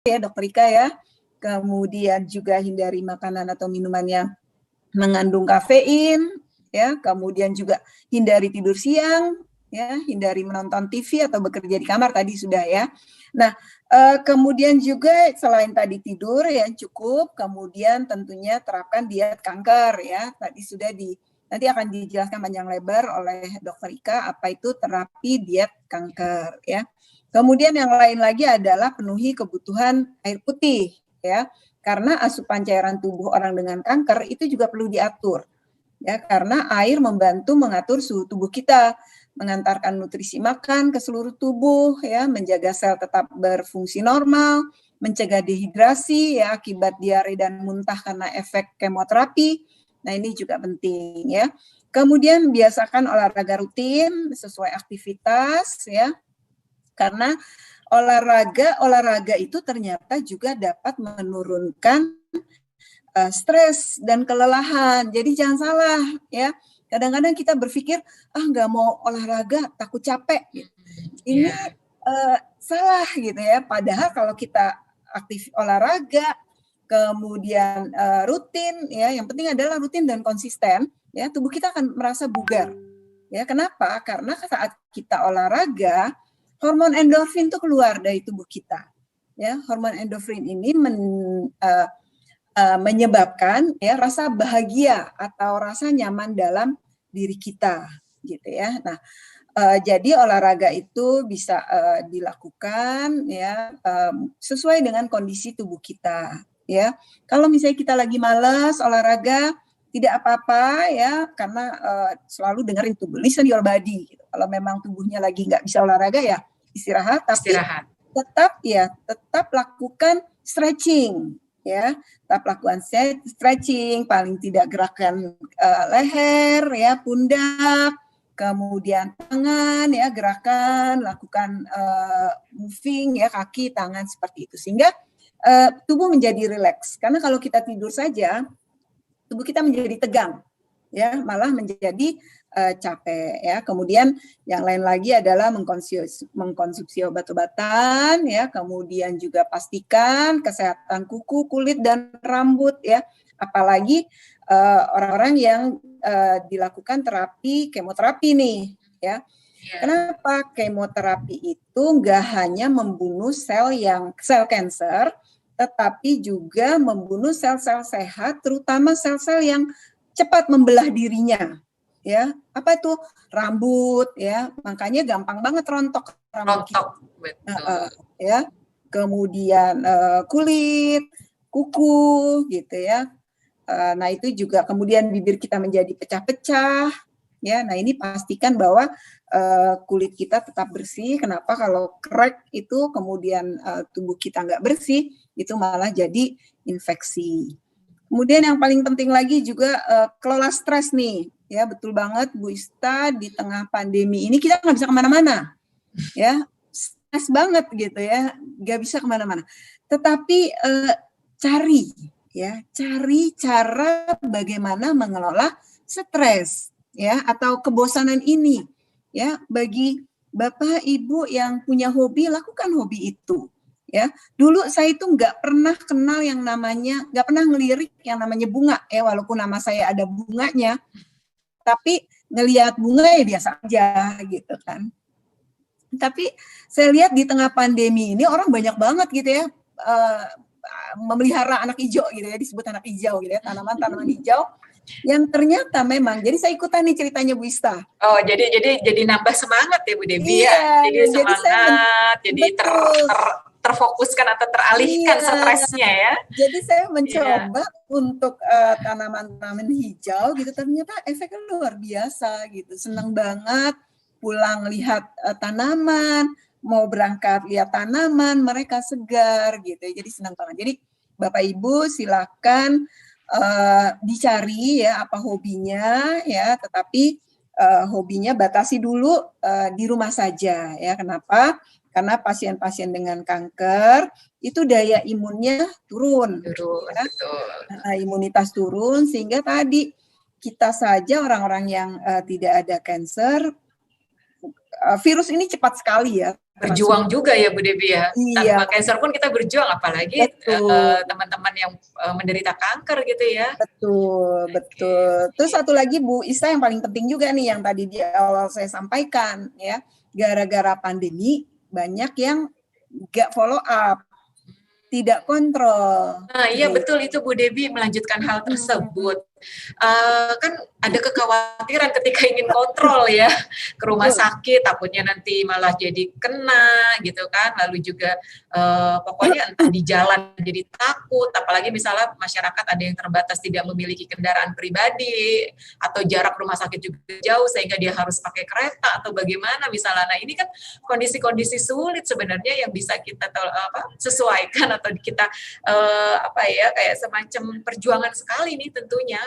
ya Dokter Ika ya. Kemudian juga hindari makanan atau minuman yang mengandung kafein ya, kemudian juga hindari tidur siang ya, hindari menonton TV atau bekerja di kamar tadi sudah ya. Nah, kemudian juga selain tadi tidur yang cukup, kemudian tentunya terapkan diet kanker ya. Tadi sudah nanti akan dijelaskan panjang lebar oleh Dokter Ika apa itu terapi diet kanker ya. Kemudian yang lain lagi adalah penuhi kebutuhan air putih ya. Karena asupan cairan tubuh orang dengan kanker itu juga perlu diatur. Ya, karena air membantu mengatur suhu tubuh kita, mengantarkan nutrisi makan ke seluruh tubuh ya, menjaga sel tetap berfungsi normal, mencegah dehidrasi ya akibat diare dan muntah karena efek kemoterapi. Nah, ini juga penting ya. Kemudian biasakan olahraga rutin sesuai aktivitas ya. Karena olahraga itu ternyata juga dapat menurunkan stres dan kelelahan. Jadi jangan salah ya. Kadang-kadang kita berpikir nggak mau olahraga takut capek. Ini salah gitu ya. Padahal kalau kita aktif olahraga, kemudian rutin ya, yang penting adalah rutin dan konsisten ya, tubuh kita akan merasa bugar. Ya, kenapa? Karena saat kita olahraga, hormon endorfin itu keluar dari tubuh kita. Ya, hormon endorfin ini menyebabkan ya rasa bahagia atau rasa nyaman dalam diri kita, gitu ya. Nah, jadi olahraga itu bisa dilakukan ya sesuai dengan kondisi tubuh kita. Ya, kalau misalnya kita lagi malas olahraga, tidak apa-apa ya, karena selalu dengerin tubuh, listen your body. Gitu. Kalau memang tubuhnya lagi nggak bisa olahraga ya istirahat, tapi tetap lakukan stretching ya, tetap lakukan stretching, paling tidak gerakan leher ya, pundak, kemudian tangan ya, gerakan, lakukan moving ya, kaki, tangan seperti itu sehingga tubuh menjadi rileks. Karena kalau kita tidur saja, tubuh kita menjadi tegang ya, malah menjadi capek ya. Kemudian yang lain lagi adalah mengkonsumsi obat-obatan ya, kemudian juga pastikan kesehatan kuku, kulit dan rambut ya. Apalagi orang-orang yang dilakukan kemoterapi nih ya. Kenapa kemoterapi itu nggak hanya membunuh sel kanker, tetapi juga membunuh sel-sel sehat, terutama sel-sel yang cepat membelah dirinya. Ya, apa itu rambut ya, makanya gampang banget rontok rambut kita. Betul. Ya, kemudian kulit, kuku gitu ya. Nah, itu juga kemudian bibir kita menjadi pecah-pecah ya. Nah, ini pastikan bahwa kulit kita tetap bersih. Kenapa? Kalau crack itu kemudian tubuh kita nggak bersih, itu malah jadi infeksi. Kemudian yang paling penting lagi juga kelola stres nih. Ya, betul banget Bu Ista, di tengah pandemi ini kita nggak bisa kemana-mana. Ya, stres banget gitu ya, nggak bisa kemana-mana. Tetapi cari cara bagaimana mengelola stres ya, atau kebosanan ini. Ya, bagi Bapak Ibu yang punya hobi, lakukan hobi itu. Ya, dulu saya itu nggak pernah kenal yang namanya, nggak pernah ngelirik yang namanya bunga ya, walaupun nama saya ada bunganya, tapi ngelihat bunga ya biasa aja gitu kan. Tapi saya lihat di tengah pandemi ini orang banyak banget gitu ya memelihara anak hijau gitu ya, disebut anak hijau gitu ya, tanaman-tanaman hijau yang ternyata memang, jadi saya ikutan nih ceritanya Bu Ista. Oh, jadi nambah semangat ya Bu Devi ya. Jadi semangat, jadi terfokuskan atau teralihkan stresnya ya. Jadi saya mencoba untuk tanaman-tanaman hijau gitu, ternyata efeknya luar biasa gitu. Senang banget pulang lihat tanaman, mau berangkat lihat tanaman, mereka segar gitu. Jadi senang banget. Jadi Bapak Ibu silakan dicari ya apa hobinya ya, tetapi hobinya batasi dulu di rumah saja ya. Kenapa? Karena pasien-pasien dengan kanker itu daya imunnya turun ya. Betul. Imunitas turun sehingga tadi kita saja orang-orang yang tidak ada kanker virus ini cepat sekali ya. Berjuang juga ya Bu Debi ya. Iya. Tanpa cancer pun kita berjuang, apalagi teman-teman yang menderita kanker gitu ya. Betul. Terus satu lagi Bu Ista yang paling penting juga nih yang tadi di awal saya sampaikan ya. Gara-gara pandemi banyak yang nggak follow up, tidak kontrol. Nah, iya betul itu Bu Debi melanjutkan hal tersebut. Kan ada kekhawatiran ketika ingin kontrol ya ke rumah sakit, takutnya nanti malah jadi kena gitu kan, lalu juga pokoknya entah di jalan jadi takut, apalagi misalnya masyarakat ada yang terbatas tidak memiliki kendaraan pribadi atau jarak rumah sakit juga jauh sehingga dia harus pakai kereta atau bagaimana misalnya. Nah ini kan kondisi-kondisi sulit sebenarnya yang bisa kita sesuaikan atau kita kayak semacam perjuangan sekali nih tentunya.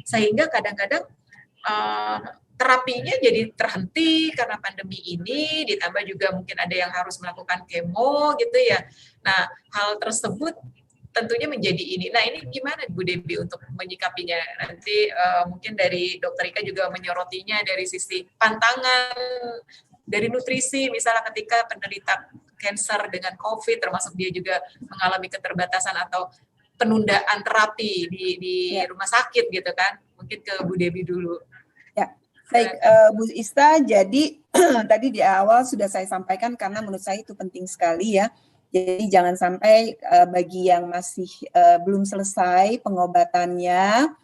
Sehingga kadang-kadang terapinya jadi terhenti karena pandemi ini, ditambah juga mungkin ada yang harus melakukan kemo gitu ya. Nah, hal tersebut tentunya menjadi ini. Nah, ini gimana Bu Debi untuk menyikapinya? Nanti mungkin dari Dokter Ika juga menyorotinya dari sisi pantangan, dari nutrisi, misalnya ketika penderita cancer dengan COVID, termasuk dia juga mengalami keterbatasan atau penundaan terapi di rumah sakit gitu kan. Mungkin ke Bu Debi dulu. Ya, baik Bu Ista, jadi tadi di awal sudah saya sampaikan karena menurut saya itu penting sekali ya. Jadi jangan sampai bagi yang masih belum selesai pengobatannya,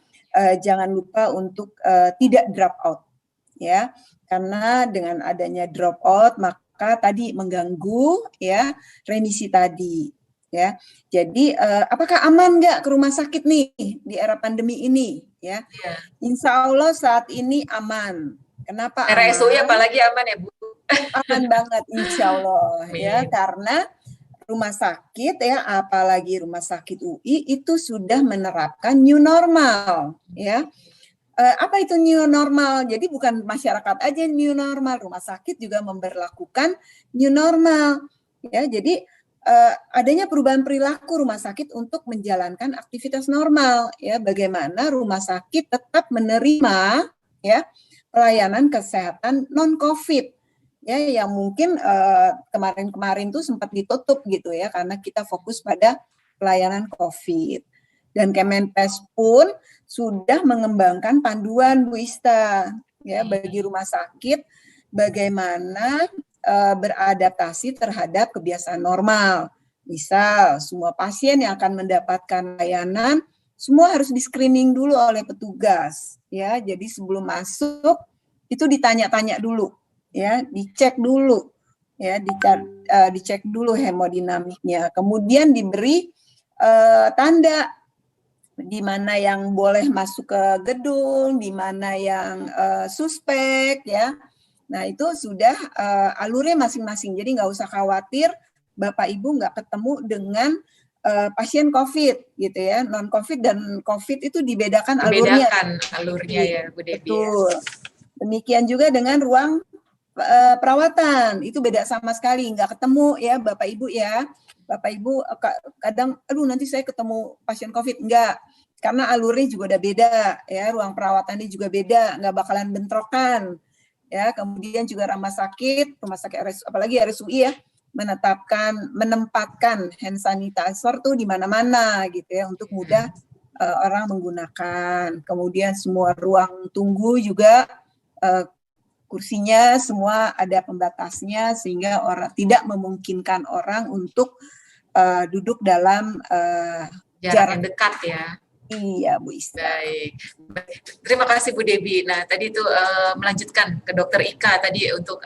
jangan lupa untuk tidak drop out ya. Karena dengan adanya drop out maka tadi mengganggu ya remisi tadi. Ya, jadi apakah aman nggak ke rumah sakit nih di era pandemi ini? Ya, Insya Allah saat ini aman. Kenapa aman? RSUI apalagi aman ya Bu? Aman banget, Insya Allah ya, karena rumah sakit ya, apalagi rumah sakit UI itu sudah menerapkan new normal ya. Apa itu new normal? Jadi bukan masyarakat aja new normal, rumah sakit juga memberlakukan new normal ya. Jadi adanya perubahan perilaku rumah sakit untuk menjalankan aktivitas normal ya, bagaimana rumah sakit tetap menerima ya pelayanan kesehatan non COVID ya, yang mungkin kemarin-kemarin tuh sempat ditutup gitu ya karena kita fokus pada pelayanan COVID. Dan Kemenkes pun sudah mengembangkan panduan Bu Ista ya bagi rumah sakit bagaimana beradaptasi terhadap kebiasaan normal. Misal, semua pasien yang akan mendapatkan layanan, semua harus di-screening dulu oleh petugas. Ya, jadi sebelum masuk, itu ditanya-tanya dulu. Ya, dicek dulu. Ya, dicek dulu hemodinamiknya. Kemudian diberi tanda di mana yang boleh masuk ke gedung, di mana yang suspek, ya. Nah, itu sudah alurnya masing-masing. Jadi nggak usah khawatir Bapak Ibu nggak ketemu dengan pasien COVID gitu ya. Non-COVID dan COVID itu dibedakan alurnya. Alurnya ya, Bu Debi. Betul. Demikian juga dengan ruang perawatan. Itu beda sama sekali. Nggak ketemu ya Bapak Ibu ya. Bapak Ibu kadang, aduh nanti saya ketemu pasien COVID. Enggak. Karena alurnya juga udah beda ya. Ruang perawatannya juga beda. Nggak bakalan bentrokan. Ya, kemudian juga rumah sakit apalagi RSUI ya, menempatkan hand sanitizer tuh di mana-mana gitu ya untuk mudah orang menggunakan. Kemudian semua ruang tunggu juga kursinya semua ada pembatasnya sehingga orang tidak memungkinkan orang untuk duduk dalam jarak yang dekat ya. Iya, Bu Ista. Baik. Terima kasih Bu Debi. Nah, tadi itu melanjutkan ke Dokter Ika tadi untuk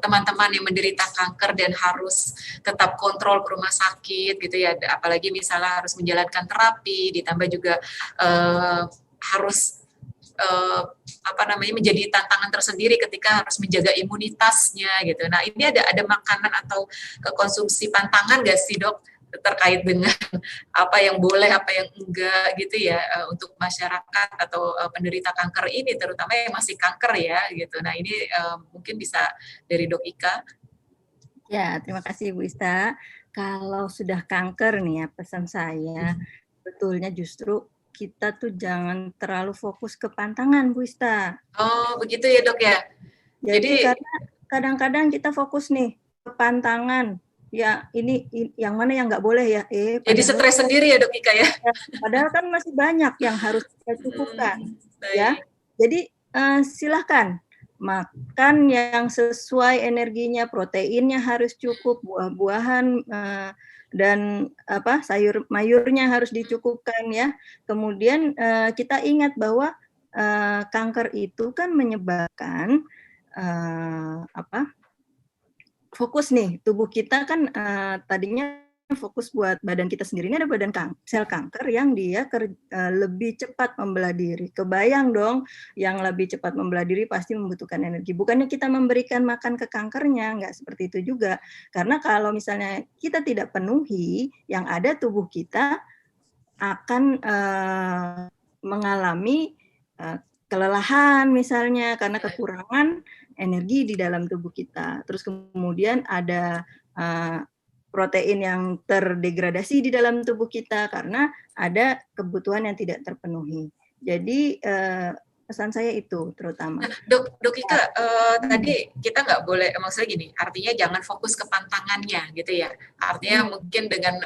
teman-teman yang menderita kanker dan harus tetap kontrol ke rumah sakit gitu ya. Apalagi misalnya harus menjalankan terapi, ditambah juga harus menjadi tantangan tersendiri ketika harus menjaga imunitasnya gitu. Nah, ini ada makanan atau konsumsi pantangan nggak sih, Dok? Terkait dengan apa yang boleh, apa yang enggak gitu ya untuk masyarakat atau penderita kanker ini, terutama yang masih kanker ya gitu. Nah ini mungkin bisa dari Dok Ika. Ya, terima kasih Bu Ista. Kalau sudah kanker nih ya, pesan saya betulnya justru kita tuh jangan terlalu fokus ke pantangan Bu Ista. Oh begitu ya Dok ya. Jadi karena kadang-kadang kita fokus nih ke pantangan, ya ini yang mana yang nggak boleh ya. Jadi stres sendiri ya Dok Ika ya. Padahal kan masih banyak yang harus kita cukupkan, ya. Baik. Jadi silahkan makan yang sesuai energinya, proteinnya harus cukup, buah-buahan dan sayur-mayurnya harus dicukupkan ya. Kemudian kita ingat bahwa kanker itu kan menyebabkan fokus nih, tubuh kita kan tadinya fokus buat badan kita sendiri, ini ada sel kanker yang dia lebih cepat membelah diri. Kebayang dong, yang lebih cepat membelah diri pasti membutuhkan energi. Bukannya kita memberikan makan ke kankernya, nggak seperti itu juga. Karena kalau misalnya kita tidak penuhi, yang ada tubuh kita akan mengalami kelelahan misalnya karena kekurangan energi di dalam tubuh kita. Terus kemudian ada protein yang terdegradasi di dalam tubuh kita karena ada kebutuhan yang tidak terpenuhi. Jadi pesan saya itu terutama. Dok Ika, tadi kita nggak boleh, maksudnya gini, artinya jangan fokus ke pantangannya gitu ya. Artinya mungkin dengan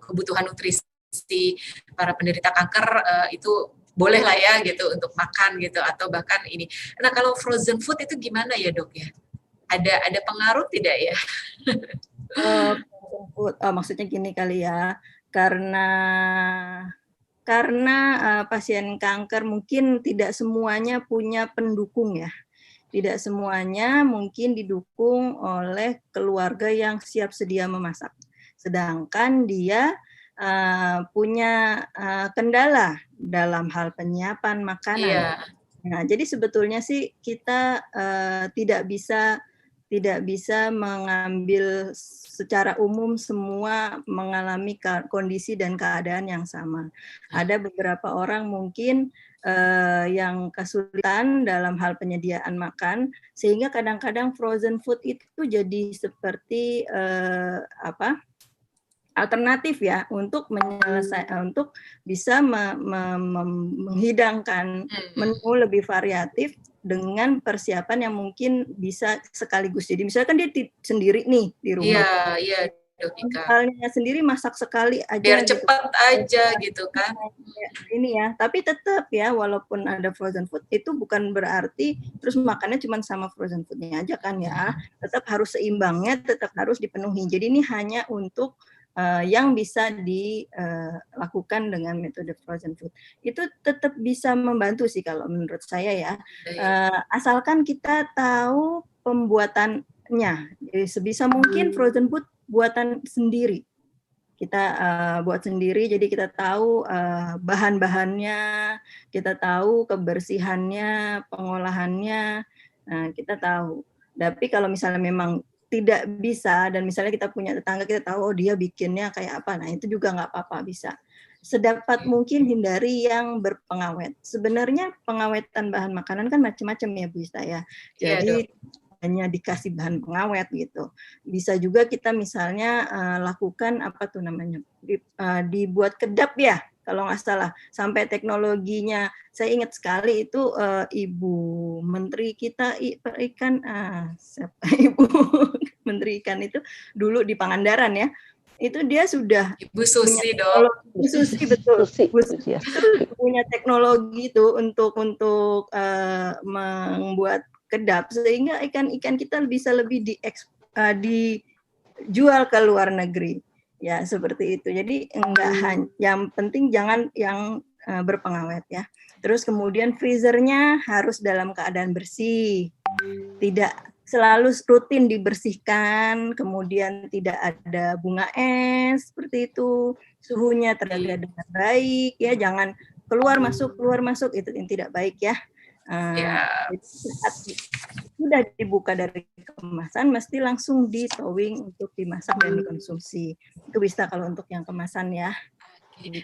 kebutuhan nutrisi para penderita kanker itu boleh lah ya gitu untuk makan gitu atau bahkan ini. Nah kalau frozen food itu gimana ya Dok ya? Ada pengaruh tidak ya? Maksudnya gini kali ya, karena pasien kanker mungkin tidak semuanya punya pendukung ya. Tidak semuanya mungkin didukung oleh keluarga yang siap sedia memasak. Sedangkan dia punya kendala dalam hal penyiapan makanan. Iya. Nah, jadi sebetulnya sih kita tidak bisa mengambil secara umum semua mengalami kondisi dan keadaan yang sama. Ada beberapa orang mungkin yang kesulitan dalam hal penyediaan makan, sehingga kadang-kadang frozen food itu jadi seperti alternatif ya untuk untuk bisa menghidangkan menu lebih variatif dengan persiapan yang mungkin bisa sekaligus. Jadi misalkan dia sendiri nih di rumah. Iya, Dok Ika. Misalnya sendiri masak sekali aja. Biar cepat aja gitu kan. Ini ya, tapi tetap ya walaupun ada frozen food itu bukan berarti terus makannya cuma sama frozen foodnya aja kan ya. Tetap harus seimbangnya, tetap harus dipenuhi. Jadi ini hanya untuk yang bisa dilakukan dengan metode frozen food. Itu tetap bisa membantu sih kalau menurut saya ya. Asalkan kita tahu pembuatannya. Jadi sebisa mungkin frozen food buatan sendiri. Kita buat sendiri, jadi kita tahu bahan-bahannya, kita tahu kebersihannya, pengolahannya, kita tahu. Tapi kalau misalnya memang tidak bisa dan misalnya kita punya tetangga kita tahu dia bikinnya kayak apa, nah itu juga nggak apa-apa, bisa. Sedapat mungkin hindari yang berpengawet. Sebenarnya pengawetan bahan makanan kan macam-macam ya Bu Ista ya. Jadi hanya dikasih bahan pengawet gitu. Bisa juga kita misalnya lakukan apa tuh namanya, dibuat kedap ya kalau nggak salah, sampai teknologinya saya ingat sekali itu Ibu Menteri kita ikan Ibu Menteri ikan itu dulu di Pangandaran ya, itu dia sudah Ibu Susi dong. Ibu Susi betul. Ibu Susi punya teknologi itu untuk membuat kedap sehingga ikan-ikan kita bisa lebih dijual ke luar negeri. Ya, seperti itu. Jadi enggak hanya, yang penting jangan yang berpengawet ya. Terus kemudian freezernya harus dalam keadaan bersih. Tidak selalu rutin dibersihkan, kemudian tidak ada bunga es seperti itu. Suhunya terjaga dengan baik ya, jangan keluar masuk itu yang tidak baik ya. Sudah dibuka dari kemasan mesti langsung di towing untuk dimasak dan dikonsumsi. Itu bisa kalau untuk yang kemasan ya.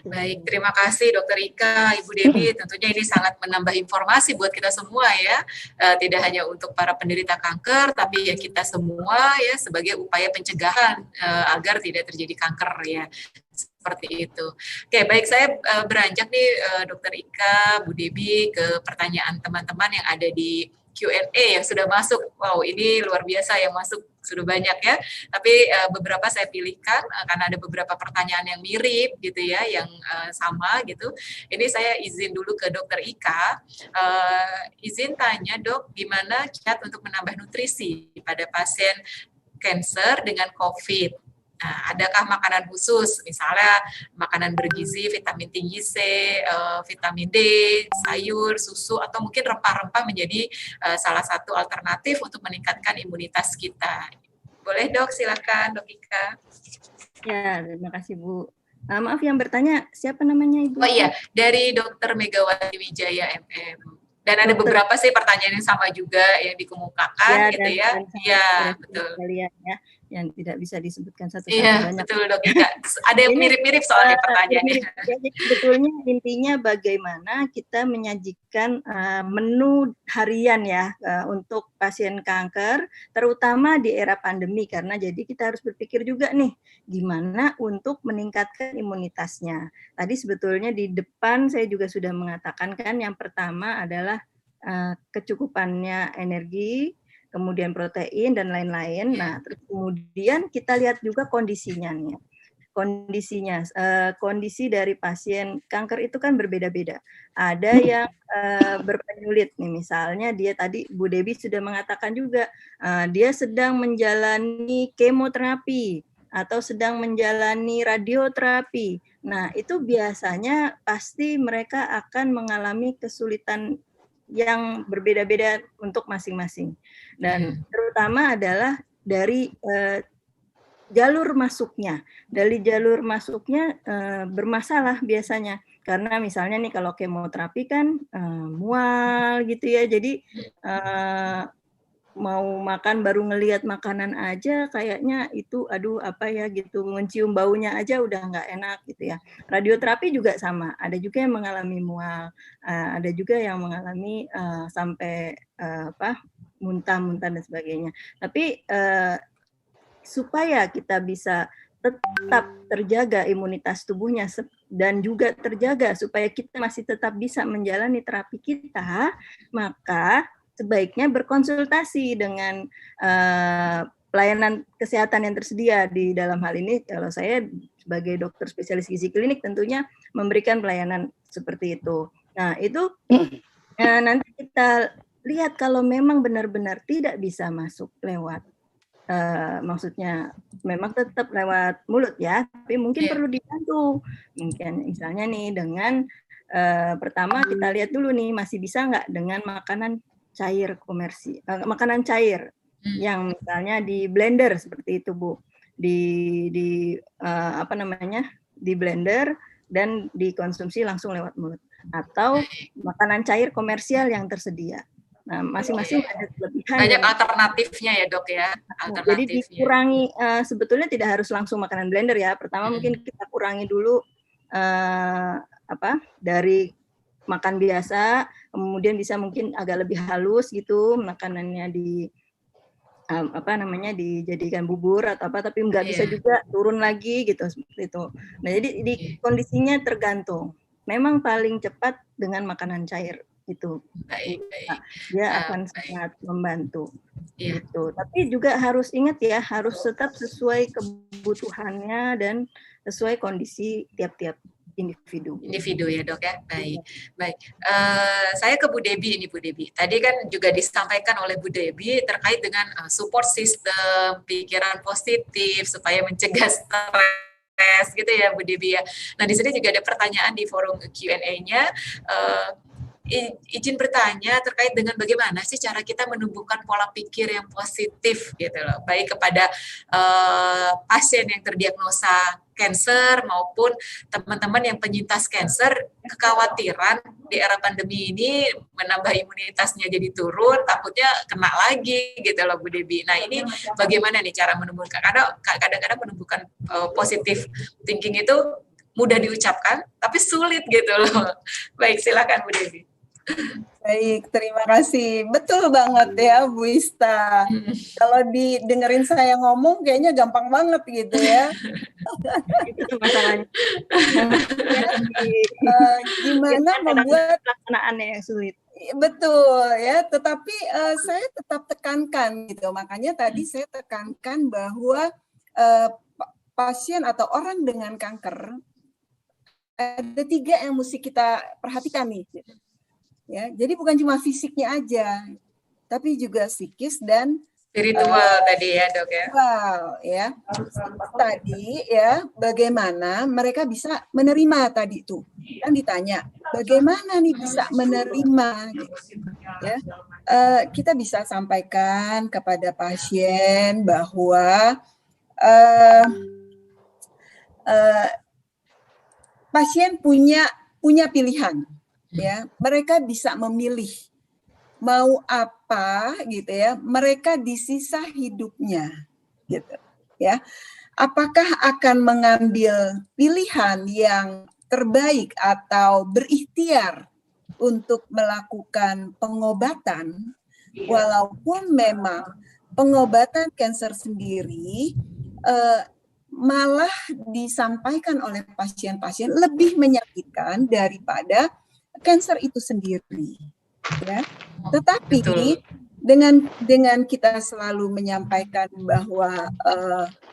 Baik, terima kasih Dokter Ika, Ibu Debbie. Tentunya ini sangat menambah informasi buat kita semua ya. Tidak hanya untuk para penderita kanker, tapi ya kita semua ya sebagai upaya pencegahan agar tidak terjadi kanker ya. Seperti itu. Oke, baik, saya beranjak nih Dokter Ika, Bu Debbie ke pertanyaan teman-teman yang ada di Q&A yang sudah masuk. Wow, ini luar biasa yang masuk, sudah banyak ya. Tapi beberapa saya pilihkan karena ada beberapa pertanyaan yang mirip gitu ya, yang sama gitu. Ini saya izin dulu ke Dokter Ika. Izin tanya, Dok, gimana kiat untuk menambah nutrisi pada pasien kanker dengan COVID? Nah, adakah makanan khusus, misalnya makanan bergizi, vitamin tinggi C, vitamin D, sayur, susu, atau mungkin rempah-rempah menjadi salah satu alternatif untuk meningkatkan imunitas kita. Boleh Dok, silakan Dok Ika. Ya, terima kasih Bu. Maaf yang bertanya, siapa namanya Ibu? Oh iya, dari Dr. Megawati Wijaya MM. Dan ada beberapa sih pertanyaan yang sama juga yang dikemukakan gitu ya. Iya, betul. Kalian ya, yang tidak bisa disebutkan satu-satu. Iya, banyak. Betul Dok Ika. Ada yang mirip-mirip soalnya pertanyaannya. Jadi sebetulnya intinya bagaimana kita menyajikan menu harian ya untuk pasien kanker, terutama di era pandemi, karena jadi kita harus berpikir juga nih, gimana untuk meningkatkan imunitasnya. Tadi sebetulnya di depan saya juga sudah mengatakan kan, yang pertama adalah kecukupannya energi, kemudian protein dan lain-lain. Nah, terus kemudian kita lihat juga kondisinya nih. Kondisi dari pasien kanker itu kan berbeda-beda. Ada yang berpenyulit nih, misalnya dia tadi Bu Debbie sudah mengatakan juga dia sedang menjalani kemoterapi atau sedang menjalani radioterapi. Nah, itu biasanya pasti mereka akan mengalami kesulitan yang berbeda-beda untuk masing-masing. Dan terutama adalah dari jalur masuknya. Dari jalur masuknya bermasalah biasanya. Karena misalnya nih kalau kemoterapi kan mual gitu ya. Jadi mau makan baru ngelihat makanan aja kayaknya itu aduh apa ya gitu, mencium baunya aja udah nggak enak gitu ya. Radioterapi juga sama, ada juga yang mengalami mual, ada juga yang mengalami sampai muntah-muntah dan sebagainya. Tapi supaya kita bisa tetap terjaga imunitas tubuhnya dan juga terjaga supaya kita masih tetap bisa menjalani terapi kita, maka sebaiknya berkonsultasi dengan pelayanan kesehatan yang tersedia di dalam hal ini. Kalau saya sebagai dokter spesialis gizi klinik tentunya memberikan pelayanan seperti itu. Nah, itu nanti kita lihat kalau memang benar-benar tidak bisa masuk lewat maksudnya memang tetap lewat mulut ya, tapi mungkin perlu dibantu. Mungkin misalnya nih dengan pertama kita lihat dulu nih masih bisa nggak dengan makanan cair makanan cair yang misalnya di blender seperti itu Bu, di blender dan dikonsumsi langsung lewat mulut, atau makanan cair komersial yang tersedia. Nah, masing-masing ada kelebihan. Banyak alternatifnya ya Dok ya. Jadi dikurangi, sebetulnya tidak harus langsung makanan blender ya. Pertama mungkin kita kurangi dulu dari makan biasa, kemudian bisa mungkin agak lebih halus gitu makanannya dijadikan bubur atau apa, tapi nggak bisa juga turun lagi gitu seperti itu. Nah, jadi di kondisinya tergantung. Memang paling cepat dengan makanan cair itu. Dia akan sangat membantu. Gitu. Tapi juga harus ingat ya, harus tetap sesuai kebutuhannya dan sesuai kondisi tiap-tiap individu ya Dok ya. Baik. Saya ke Bu Debbie ini Bu Debbie. Tadi kan juga disampaikan oleh Bu Debbie terkait dengan support system, pikiran positif supaya mencegah stres gitu ya Bu Debbie ya. Nah, di sini juga ada pertanyaan di forum Q&A-nya. Izin bertanya terkait dengan bagaimana sih cara kita menumbuhkan pola pikir yang positif gitu loh, baik kepada pasien yang terdiagnosa kanker maupun teman-teman yang penyintas kanker. Kekhawatiran di era pandemi ini menambah imunitasnya jadi turun, takutnya kena lagi gitu loh Bu Debbie. Nah, ini bagaimana nih cara menumbuhkan, karena kadang-kadang menumbuhkan positif thinking itu mudah diucapkan tapi sulit gitu loh. Baik, silakan Bu Debbie. Baik, terima kasih. Betul banget ya Bu Ista. Kalau didengerin saya ngomong kayaknya gampang banget gitu ya. Itu masalahnya. Gimana membuat pelaksanaannya yang sulit. Betul ya, tetapi saya tetap tekankan gitu. Makanya tadi saya tekankan bahwa pasien atau orang dengan kanker ada 3 yang mesti kita perhatikan nih. Ya, jadi bukan cuma fisiknya aja, tapi juga psikis dan spiritual tadi ya dok ya. Ya. Tadi ya bagaimana mereka bisa menerima tadi itu. Kan ditanya bagaimana nih bisa menerima gitu. Ya. Kita bisa sampaikan kepada pasien bahwa pasien punya pilihan ya. Mereka bisa memilih mau apa gitu ya, mereka di sisa hidupnya gitu ya. Apakah akan mengambil pilihan yang terbaik atau berikhtiar untuk melakukan pengobatan, walaupun memang pengobatan kanker sendiri malah disampaikan oleh pasien-pasien lebih menyakitkan daripada kanker itu sendiri. Ya, tetapi dengan kita selalu menyampaikan bahwa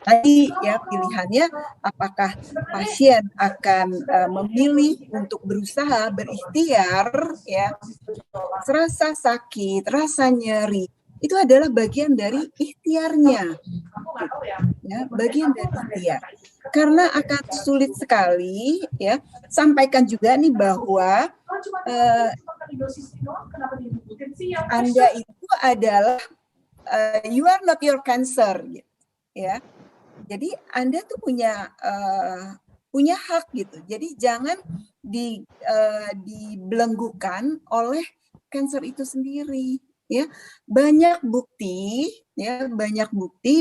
tadi ya pilihannya apakah pasien akan memilih untuk berusaha berikhtiar ya, rasa sakit, rasa nyeri itu adalah bagian dari ikhtiarnya, ya, bagian dari ikhtiar. Karena akan sulit sekali ya, sampaikan juga nih bahwa Anda itu adalah you are not your cancer, ya. Jadi Anda tuh punya hak gitu. Jadi jangan dibelenggukan oleh kanker itu sendiri. Ya, banyak bukti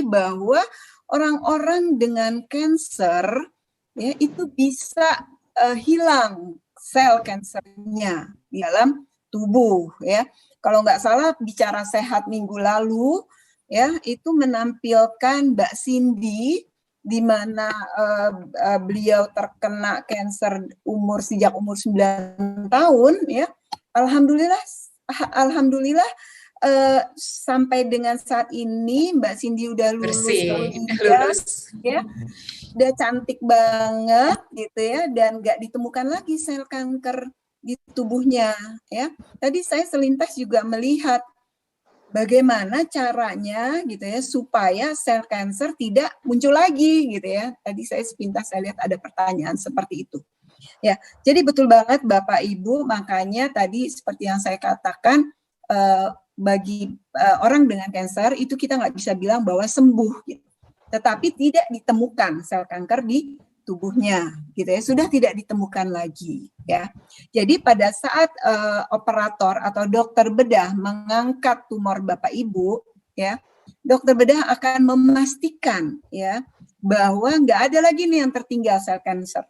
bahwa orang-orang dengan kanker ya itu bisa hilang sel kankernya di dalam tubuh ya. Kalau nggak salah bicara sehat minggu lalu ya itu menampilkan Mbak Cindy di mana beliau terkena kanker sejak umur 9 tahun ya. Alhamdulillah sampai dengan saat ini Mbak Cindy udah lulus ya, udah cantik banget gitu ya, dan nggak ditemukan lagi sel kanker di tubuhnya ya. Tadi saya selintas juga melihat bagaimana caranya gitu ya supaya sel kanker tidak muncul lagi gitu ya. Tadi saya sepintas saya lihat ada pertanyaan seperti itu. Ya, jadi betul banget Bapak Ibu, makanya tadi seperti yang saya katakan bagi orang dengan kanker itu kita nggak bisa bilang bahwa sembuh, gitu. Tetapi tidak ditemukan sel kanker di tubuhnya, gitu ya, sudah tidak ditemukan lagi, ya. Jadi pada saat operator atau dokter bedah mengangkat tumor Bapak Ibu, ya, dokter bedah akan memastikan, ya, bahwa nggak ada lagi nih yang tertinggal sel kanker,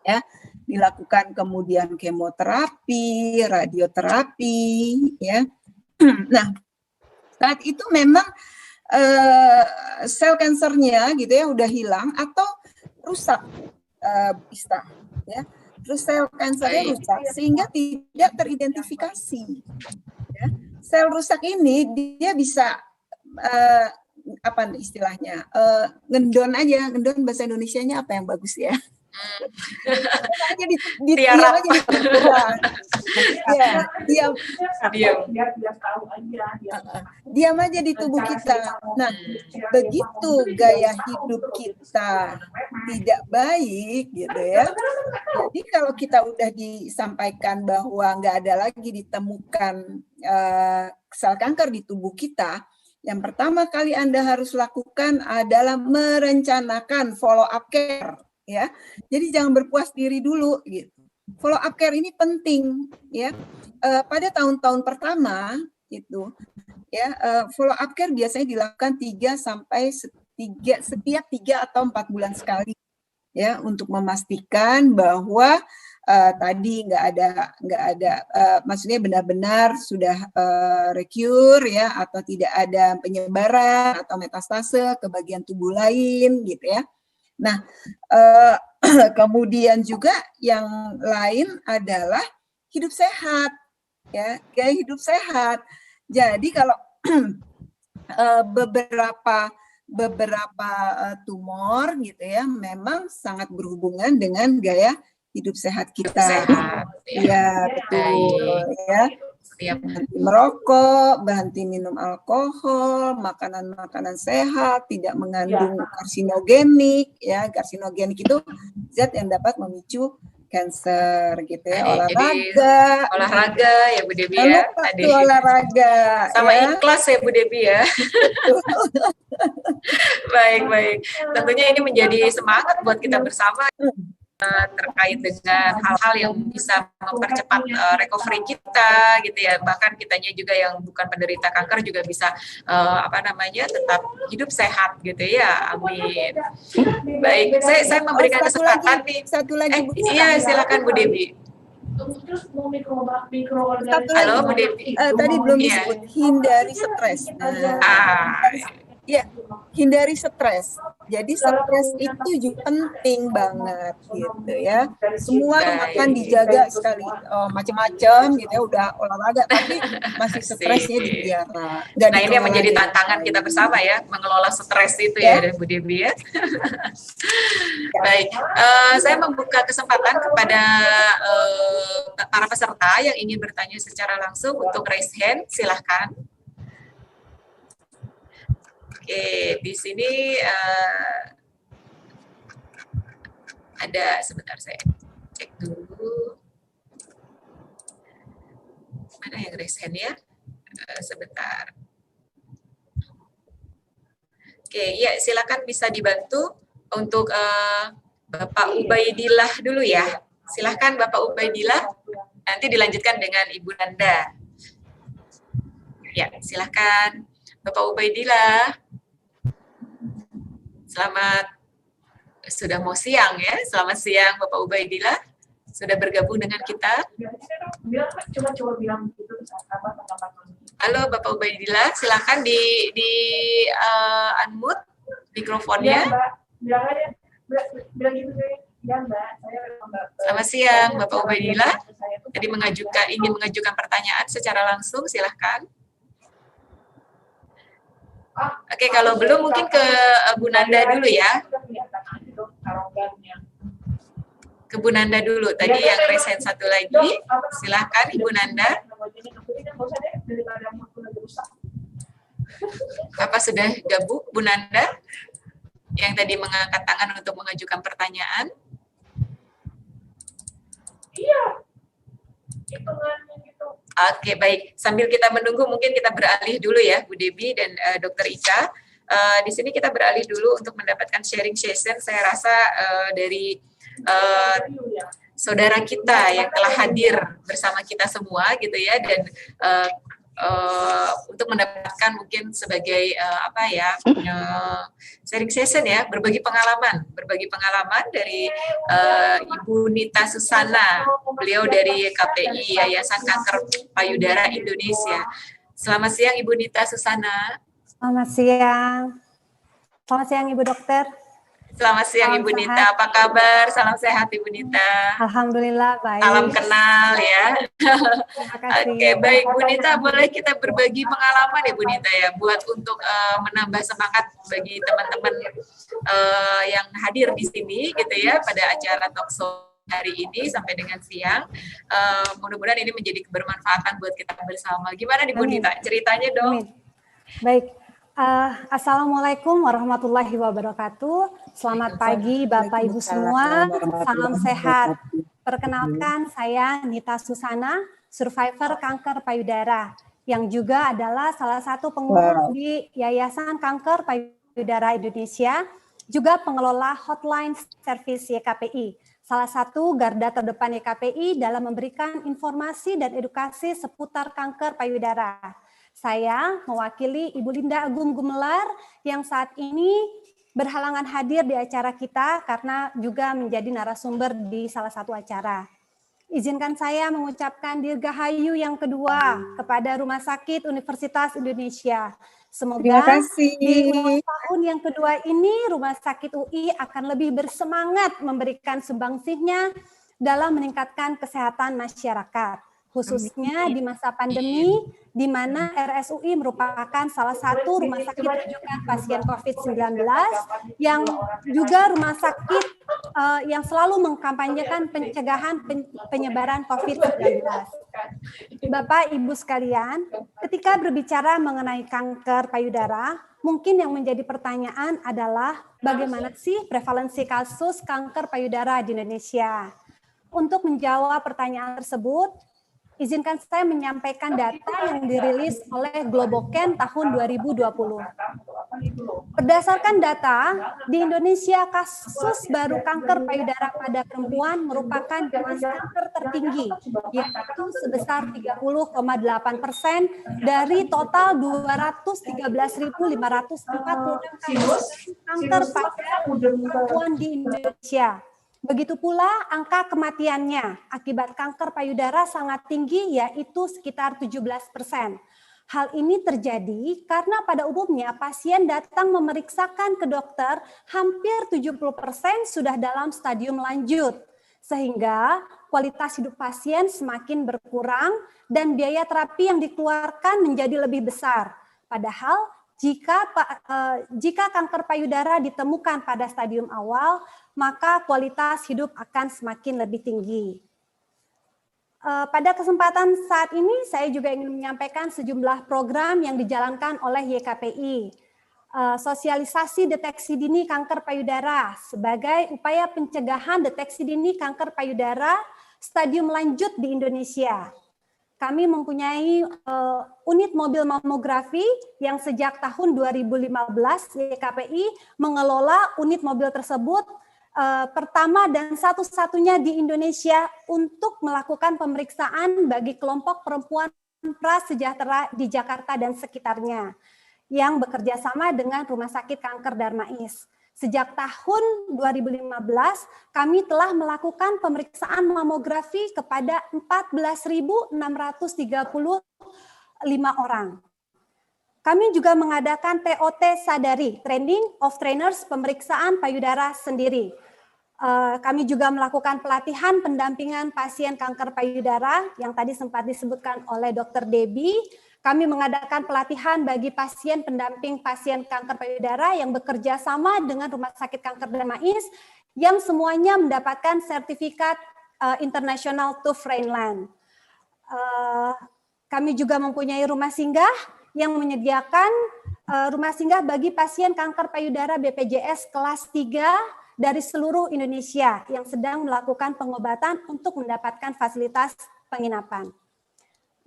ya. Dilakukan kemudian kemoterapi, radioterapi, ya. Nah, saat itu memang sel kankernya gitu ya udah hilang atau rusak, bisa, ya. Terus sel kankernya rusak sehingga tidak teridentifikasi. Ya. Sel rusak ini dia bisa apa istilahnya ngendon aja, ngendon bahasa Indonesianya apa yang bagus ya? Diam aja di tubuh kita. Nah, begitu gaya hidup kita tidak baik, gitu ya. Jadi kalau kita udah disampaikan bahwa nggak ada lagi ditemukan sel kanker di tubuh kita, yang pertama kali Anda harus lakukan adalah merencanakan follow up care. Ya, jadi jangan berpuas diri dulu gitu. Follow up care ini penting ya. Pada tahun-tahun pertama itu ya follow up care biasanya dilakukan setiap 3 atau 4 bulan sekali ya untuk memastikan bahwa tadi nggak ada maksudnya benar-benar sudah recure ya atau tidak ada penyebaran atau metastase ke bagian tubuh lain gitu ya. Nah, kemudian juga yang lain adalah hidup sehat, ya, gaya hidup sehat. Jadi kalau beberapa tumor gitu ya memang sangat berhubungan dengan gaya hidup sehat kita. Sehat, ya betul. Ya, berhenti merokok, berhenti minum alkohol, makanan-makanan sehat, tidak mengandung karsinogenik. Ya, karsinogenik itu zat yang dapat memicu cancer gitu ya. Olahraga ya Bu Debi ya. Tadi olahraga sama ya. ikhlas ya Bu Debi ya. Baik. Tentunya ini menjadi semangat buat kita bersama terkait dengan hal-hal yang bisa mempercepat recovery kita gitu ya, bahkan kitanya juga yang bukan penderita kanker juga bisa tetap hidup sehat gitu ya. Amin. Baik, saya memberikan kesempatan nih. Satu lagi Bu. Iya, silakan Bu Debi. Halo Bu Debi. Tadi belum disebut hindari stres. Ya, hindari stres. Jadi stres itu juga penting banget gitu ya. Semua makan dijaga sekali, macam-macam gitu ya, udah olahraga tapi masih stresnya dipiara. Nah ini yang menjadi tantangan kita bersama ya, mengelola stres itu ya Bu Debi ya. Baik, saya membuka kesempatan kepada para peserta yang ingin bertanya secara langsung untuk raise hand, silahkan. Oke, di sini ada, sebentar saya cek dulu. Mana yang raise hand ya? Sebentar. Oke, ya silakan bisa dibantu untuk Bapak Ubaidillah dulu ya. Silakan Bapak Ubaidillah. Nanti dilanjutkan dengan Ibu Nanda. Ya, silakan Bapak Ubaidillah. Sudah mau siang ya. Selamat siang Bapak Ubaidillah. Sudah bergabung dengan kita. Halo Bapak Ubaidillah, silakan di unmute mikrofonnya. Selamat siang Bapak Ubaidillah. Tadi ingin mengajukan pertanyaan secara langsung, silahkan. Oke, kalau belum mungkin ke Bu Nanda dulu ya. Ke Bu Nanda dulu. Tadi yang resen satu lagi. Silahkan Ibu Nanda. Bapak sudah gabung, Bu Nanda? Yang tadi mengangkat tangan untuk mengajukan pertanyaan. Iya. Oke, baik. Sambil kita menunggu, mungkin kita beralih dulu ya, Bu Debi dan Dr. Ika. Di sini kita beralih dulu untuk mendapatkan sharing session. Saya rasa dari saudara kita yang telah hadir bersama kita semua, gitu ya, dan untuk mendapatkan mungkin sebagai sharing session ya, berbagi pengalaman dari Ibu Nita Susana, beliau dari KPI Yayasan Kanker Payudara Indonesia. Selamat siang Ibu Nita Susana. Selamat siang Ibu Dokter. Selamat siang Ibu Nita, apa kabar? Salam sehat Ibu Nita. Alhamdulillah baik. Salam kenal ya. Terima kasih. Oke, baik Bu Nita, boleh kita berbagi pengalaman ya Bu Nita ya, buat untuk menambah semangat bagi teman-teman yang hadir di sini gitu ya pada acara talkshow hari ini sampai dengan siang. Mudah-mudahan ini menjadi kebermanfaatan buat kita bersama. Gimana nih Bu Nita? Ceritanya dong. Amin. Baik. Assalamualaikum warahmatullahi wabarakatuh. Selamat pagi Bapak Ibu semua. Salam sehat. Perkenalkan saya Nita Susana, survivor kanker payudara, yang juga adalah salah satu pengurus di Yayasan Kanker Payudara Indonesia, juga pengelola hotline service YKPI, salah satu garda terdepan YKPI dalam memberikan informasi dan edukasi seputar kanker payudara. Saya mewakili Ibu Linda Agung Gumelar yang saat ini berhalangan hadir di acara kita karena juga menjadi narasumber di salah satu acara. Izinkan saya mengucapkan dirgahayu yang kedua kepada Rumah Sakit Universitas Indonesia. Semoga di ulang tahun yang kedua ini Rumah Sakit UI akan lebih bersemangat memberikan sumbangsihnya dalam meningkatkan kesehatan masyarakat. khususnya di masa pandemi, di mana RSUI merupakan salah satu rumah sakit rujukan pasien COVID-19 yang juga rumah sakit yang selalu mengkampanyekan pencegahan penyebaran COVID-19. Bapak, Ibu sekalian, ketika berbicara mengenai kanker payudara, mungkin yang menjadi pertanyaan adalah bagaimana sih prevalensi kasus kanker payudara di Indonesia? Untuk menjawab pertanyaan tersebut, izinkan saya menyampaikan data yang dirilis oleh Globocan tahun 2020. Berdasarkan data, di Indonesia kasus baru kanker payudara pada perempuan merupakan jenis kanker tertinggi, yaitu sebesar 30,8% dari total 213.546 kasus kanker pada perempuan di Indonesia. Begitu pula angka kematiannya akibat kanker payudara sangat tinggi, yaitu sekitar 17%. Hal ini terjadi karena pada umumnya pasien datang memeriksakan ke dokter hampir 70% sudah dalam stadium lanjut, sehingga kualitas hidup pasien semakin berkurang dan biaya terapi yang dikeluarkan menjadi lebih besar. Padahal jika kanker payudara ditemukan pada stadium awal, maka kualitas hidup akan semakin lebih tinggi. Pada kesempatan saat ini, saya juga ingin menyampaikan sejumlah program yang dijalankan oleh YKPI. Sosialisasi deteksi dini kanker payudara sebagai upaya pencegahan deteksi dini kanker payudara stadium lanjut di Indonesia. Kami mempunyai unit mobil mamografi yang sejak tahun 2015 YKPI mengelola unit mobil tersebut pertama dan satu-satunya di Indonesia untuk melakukan pemeriksaan bagi kelompok perempuan prasejahtera di Jakarta dan sekitarnya yang bekerja sama dengan Rumah Sakit Kanker Darmais. Sejak tahun 2015, kami telah melakukan pemeriksaan mamografi kepada 14.635 orang. Kami juga mengadakan TOT Sadari, Training of Trainers pemeriksaan payudara sendiri. Kami juga melakukan pelatihan pendampingan pasien kanker payudara yang tadi sempat disebutkan oleh Dr. Debbie. Kami mengadakan pelatihan bagi pasien pendamping pasien kanker payudara yang bekerja sama dengan Rumah Sakit Kanker Darmais yang semuanya mendapatkan sertifikat International TÜV Rheinland. Kami juga mempunyai rumah singgah yang menyediakan rumah singgah bagi pasien kanker payudara BPJS kelas 3 dari seluruh Indonesia yang sedang melakukan pengobatan untuk mendapatkan fasilitas penginapan.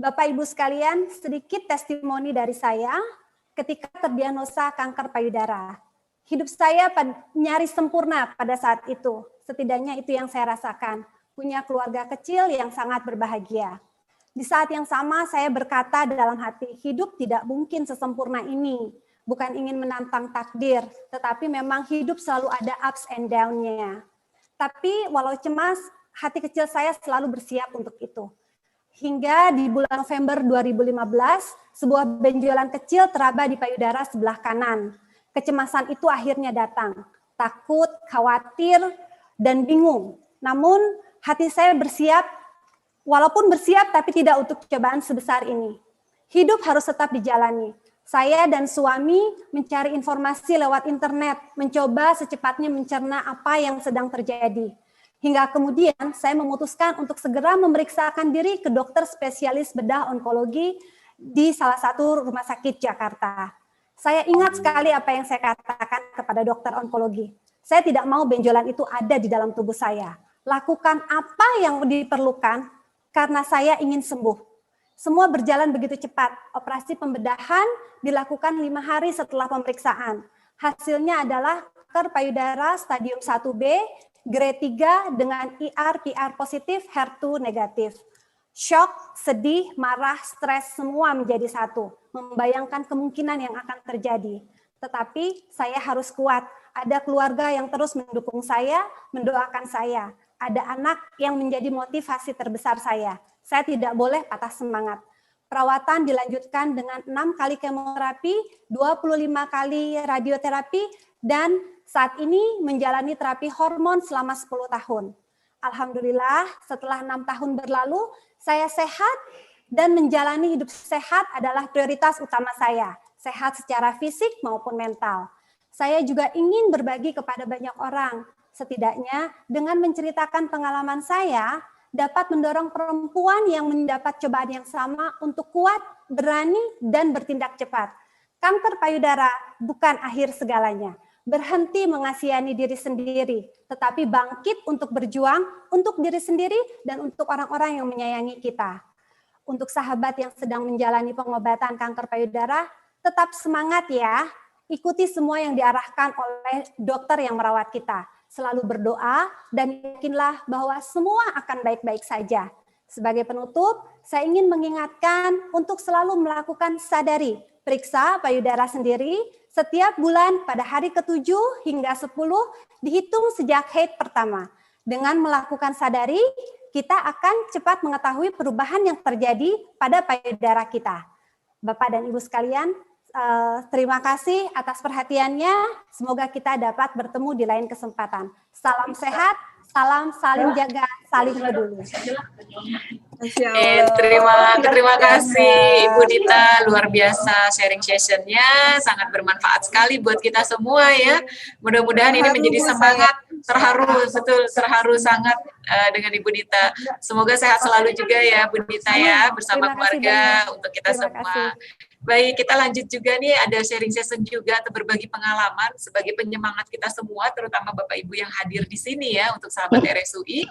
Bapak Ibu sekalian, sedikit testimoni dari saya ketika terdiagnosa kanker payudara. Hidup saya nyaris sempurna pada saat itu. Setidaknya itu yang saya rasakan. Punya keluarga kecil yang sangat berbahagia. Di saat yang sama saya berkata dalam hati, hidup tidak mungkin sesempurna ini. Bukan ingin menantang takdir, tetapi memang hidup selalu ada ups and down-nya. Tapi walau cemas, hati kecil saya selalu bersiap untuk itu. Hingga di bulan November 2015, sebuah benjolan kecil teraba di payudara sebelah kanan. Kecemasan itu akhirnya datang. Takut, khawatir, dan bingung. Namun hati saya bersiap, walaupun bersiap tapi tidak untuk cobaan sebesar ini. Hidup harus tetap dijalani. Saya dan suami mencari informasi lewat internet, mencoba secepatnya mencerna apa yang sedang terjadi. Hingga kemudian saya memutuskan untuk segera memeriksakan diri ke dokter spesialis bedah onkologi di salah satu rumah sakit Jakarta. Saya ingat sekali apa yang saya katakan kepada dokter onkologi. Saya tidak mau benjolan itu ada di dalam tubuh saya. Lakukan apa yang diperlukan karena saya ingin sembuh. Semua berjalan begitu cepat. Operasi pembedahan dilakukan 5 hari setelah pemeriksaan. Hasilnya adalah kanker payudara stadium 1B, grade 3 dengan IR/PR positif, HER2 negatif. Shock, sedih, marah, stres, semua menjadi satu. Membayangkan kemungkinan yang akan terjadi. Tetapi saya harus kuat. Ada keluarga yang terus mendukung saya, mendoakan saya. Ada anak yang menjadi motivasi terbesar saya. Saya tidak boleh patah semangat. Perawatan dilanjutkan dengan 6 kali kemoterapi, 25 kali radioterapi, dan saat ini menjalani terapi hormon selama 10 tahun. Alhamdulillah setelah 6 tahun berlalu, saya sehat dan menjalani hidup sehat adalah prioritas utama saya. Sehat secara fisik maupun mental. Saya juga ingin berbagi kepada banyak orang. Setidaknya dengan menceritakan pengalaman saya, dapat mendorong perempuan yang mendapat cobaan yang sama untuk kuat, berani, dan bertindak cepat. Kanker payudara bukan akhir segalanya. Berhenti mengasihani diri sendiri, tetapi bangkit untuk berjuang untuk diri sendiri dan untuk orang-orang yang menyayangi kita. Untuk sahabat yang sedang menjalani pengobatan kanker payudara, tetap semangat ya. Ikuti semua yang diarahkan oleh dokter yang merawat kita. Selalu berdoa dan yakinlah bahwa semua akan baik-baik saja. Sebagai penutup, saya ingin mengingatkan untuk selalu melakukan sadari, periksa payudara sendiri setiap bulan pada hari ke-7 hingga 10 dihitung sejak haid pertama. Dengan melakukan sadari, kita akan cepat mengetahui perubahan yang terjadi pada payudara kita. Bapak dan Ibu sekalian, terima kasih atas perhatiannya. Semoga kita dapat bertemu di lain kesempatan. Salam sehat, salam saling jaga, saling peduli. Terima kasih Ibu Dita, luar biasa sharing sessionnya, sangat bermanfaat sekali buat kita semua ya. Mudah-mudahan ini menjadi semangat. Terharu sangat dengan Ibu Dita. Semoga sehat selalu juga ya Bu Dita ya, bersama keluarga untuk kita semua. Baik, kita lanjut juga nih, ada sharing session juga atau berbagi pengalaman sebagai penyemangat kita semua, terutama Bapak Ibu yang hadir di sini ya, untuk sahabat RSUI,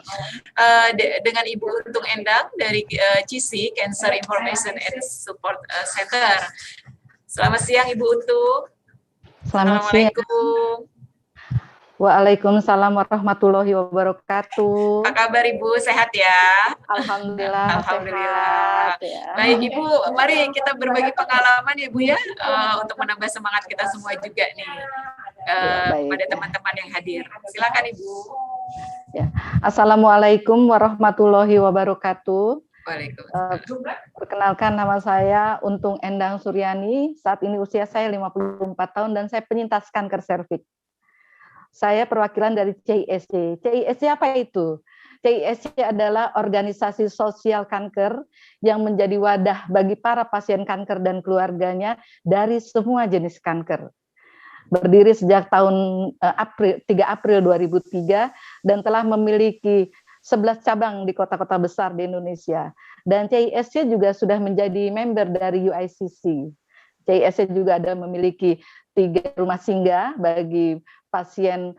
dengan Ibu Untung Endang dari CISI, Cancer Information and Support Center. Selamat siang Ibu Untung. Assalamualaikum. Waalaikumsalam warahmatullahi wabarakatuh. Apa kabar Ibu? Sehat ya? Alhamdulillah. Sehat, ya. Baik Ibu, mari kita berbagi pengalaman ya Bu ya, untuk menambah semangat kita semua juga nih, pada teman-teman yang hadir. Silakan Ibu. Ya. Assalamualaikum warahmatullahi wabarakatuh. Perkenalkan, nama saya Untung Endang Suryani. Saat ini usia saya 54 tahun dan saya penyintas kanker serviks. Saya perwakilan dari CISC. CISC apa itu? CISC adalah organisasi sosial kanker yang menjadi wadah bagi para pasien kanker dan keluarganya dari semua jenis kanker. Berdiri sejak tahun 3 April 2003 dan telah memiliki 11 cabang di kota-kota besar di Indonesia. Dan CISC juga sudah menjadi member dari UICC. CISC juga ada memiliki 3 rumah singgah bagi pasien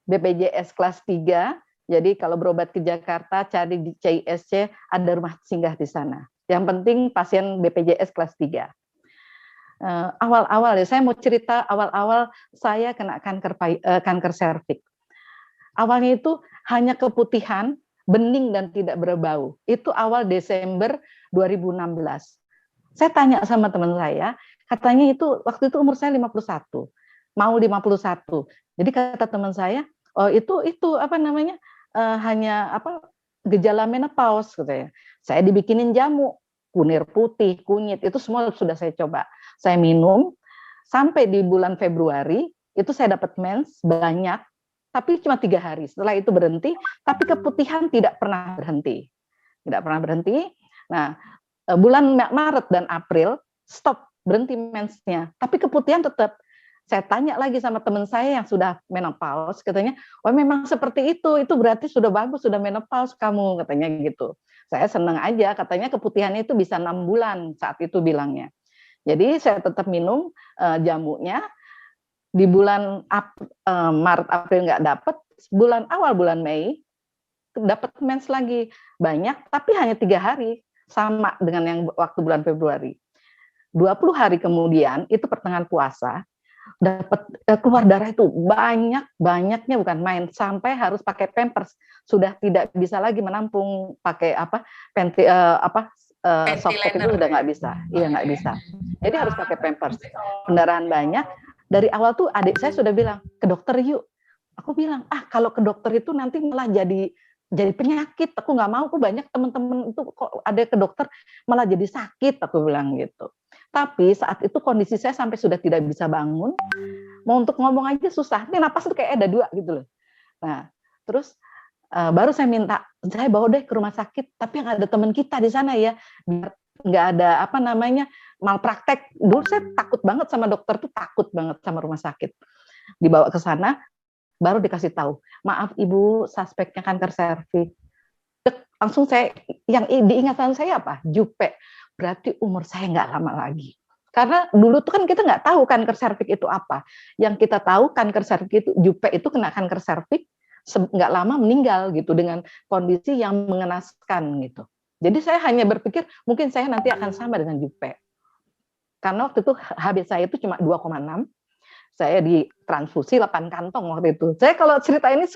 BPJS kelas 3. Jadi kalau berobat ke Jakarta, cari di CISC, ada rumah singgah di sana. Yang penting pasien BPJS kelas 3. Awal-awal ya, saya mau cerita awal-awal saya kena kanker serviks. Awalnya itu hanya keputihan, bening dan tidak berbau. Itu awal Desember 2016. Saya tanya sama teman saya, katanya itu waktu itu umur saya 51. Mau 51. Jadi kata teman saya, oh itu apa namanya, hanya gejala menopause katanya. Saya dibikinin jamu, kunir putih, kunyit, itu semua sudah saya coba. Saya minum sampai di bulan Februari itu saya dapat mens banyak, tapi cuma 3 hari. Setelah itu berhenti, tapi keputihan tidak pernah berhenti. Tidak pernah berhenti. Nah, bulan Maret dan April stop, berhenti mensnya, tapi keputihan tetap. Saya tanya lagi sama teman saya yang sudah menopause, katanya, oh memang seperti itu berarti sudah bagus, sudah menopause kamu, katanya gitu. Saya senang aja, katanya keputihannya itu bisa 6 bulan saat itu bilangnya. Jadi saya tetap minum jamunya. Di bulan Maret, April nggak dapat, awal bulan Mei dapat mens lagi banyak, tapi hanya 3 hari, sama dengan yang waktu bulan Februari. 20 hari kemudian, itu pertengahan puasa, dapat keluar darah itu banyaknya bukan main, sampai harus pakai pampers, sudah tidak bisa lagi menampung pakai softpack itu udah nggak bisa, nggak bisa. Jadi harus pakai pampers. Pendarahan banyak. Dari awal tuh adik saya sudah bilang ke dokter yuk. Aku bilang kalau ke dokter itu nanti malah jadi penyakit. Aku nggak mau. Aku banyak teman-teman itu kok ada ke dokter malah jadi sakit. Aku bilang gitu. Tapi saat itu kondisi saya sampai sudah tidak bisa bangun, mau untuk ngomong aja susah. Ini napas tuh kayak ada 2 gitu loh. Nah, terus baru saya minta, saya bawa deh ke rumah sakit, tapi yang ada teman kita di sana ya, biar nggak ada malpraktek. Dulu saya takut banget sama dokter tuh, takut banget sama rumah sakit. Dibawa ke sana, baru dikasih tahu, maaf ibu, suspeknya kanker serviks. Langsung saya, yang diingatan saya apa? Jupe. Berarti umur saya nggak lama lagi. Karena dulu tuh kan kita nggak tahu kanker serviks itu apa. Yang kita tahu kanker serviks itu, Jupe itu kena kanker serviks, nggak lama meninggal gitu dengan kondisi yang mengenaskan gitu. Jadi saya hanya berpikir mungkin saya nanti akan sama dengan Jupe. Karena waktu itu HB saya itu cuma 2,6. Saya ditransfusi 8 kantong waktu itu. Saya kalau cerita ini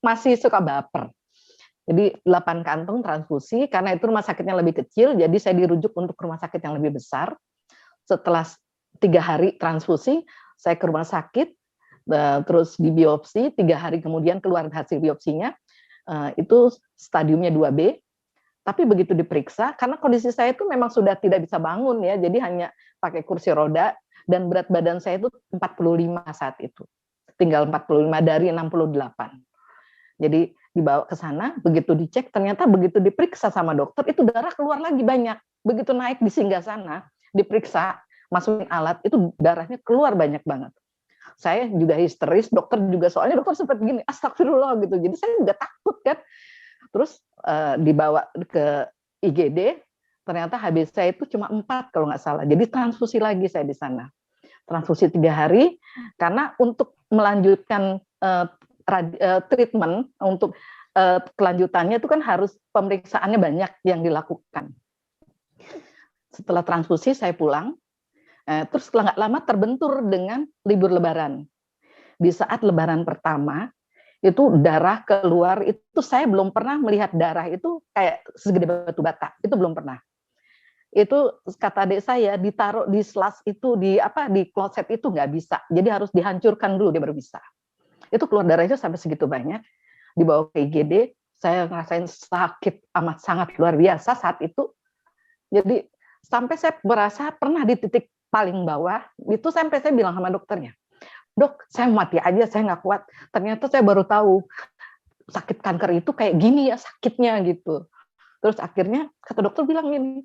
masih suka baper. Jadi 8 kantong transfusi, karena itu rumah sakitnya lebih kecil, jadi saya dirujuk untuk rumah sakit yang lebih besar. Setelah 3 hari transfusi, saya ke rumah sakit, terus di biopsi, 3 hari kemudian keluar hasil biopsinya, itu stadiumnya 2B, tapi begitu diperiksa, karena kondisi saya itu memang sudah tidak bisa bangun ya, jadi hanya pakai kursi roda, dan berat badan saya itu 45 saat itu, tinggal 45 dari 68. Jadi dibawa ke sana, begitu dicek, ternyata begitu diperiksa sama dokter, itu darah keluar lagi banyak, begitu naik di singgah sana, diperiksa, masukin alat, itu darahnya keluar banyak banget. Saya juga histeris, dokter juga, soalnya dokter sempat gini, astagfirullah gitu, jadi saya juga takut kan. Terus dibawa ke IGD, ternyata HB saya itu cuma 4 kalau nggak salah, jadi transfusi lagi saya di sana. Transfusi 3 hari, karena untuk melanjutkan treatment, untuk kelanjutannya itu kan harus pemeriksaannya banyak yang dilakukan. Setelah transfusi saya pulang, terus setelah nggak lama terbentur dengan libur lebaran. Di saat lebaran pertama, itu darah keluar, itu saya belum pernah melihat darah itu kayak segede batu bata, itu belum pernah. Itu kata adik saya, ditaruh di slas itu, di kloset itu nggak bisa, jadi harus dihancurkan dulu dia baru bisa. Itu keluar darahnya sampai segitu banyak, dibawa ke IGD, saya ngerasain sakit amat sangat luar biasa saat itu. Jadi sampai saya merasa pernah di titik paling bawah, itu sampai saya bilang sama dokternya, dok, saya mati aja, saya nggak kuat. Ternyata saya baru tahu sakit kanker itu kayak gini ya sakitnya gitu. Terus akhirnya kata dokter bilang gini,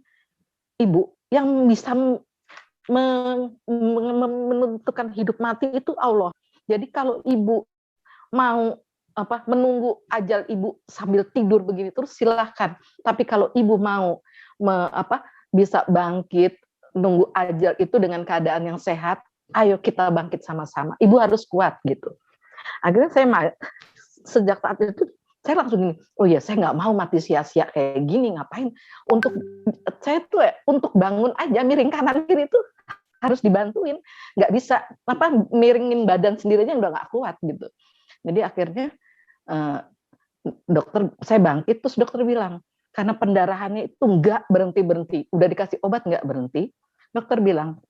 ibu, yang bisa menentukan hidup mati itu Allah. Jadi kalau ibu mau menunggu ajal ibu sambil tidur begini terus silahkan. Tapi kalau ibu mau bisa bangkit, nunggu ajal itu dengan keadaan yang sehat, ayo kita bangkit sama-sama. Ibu harus kuat gitu. Akhirnya saya sejak saat itu saya langsung gini, oh ya saya nggak mau mati sia-sia kayak gini, ngapain? Saya tuh untuk bangun aja miring kanan kiri itu harus dibantuin, nggak bisa miringin badan sendirinya udah nggak kuat gitu. Jadi akhirnya saya bangkit, terus dokter bilang karena pendarahannya itu nggak berhenti, udah dikasih obat nggak berhenti. Dokter bilang,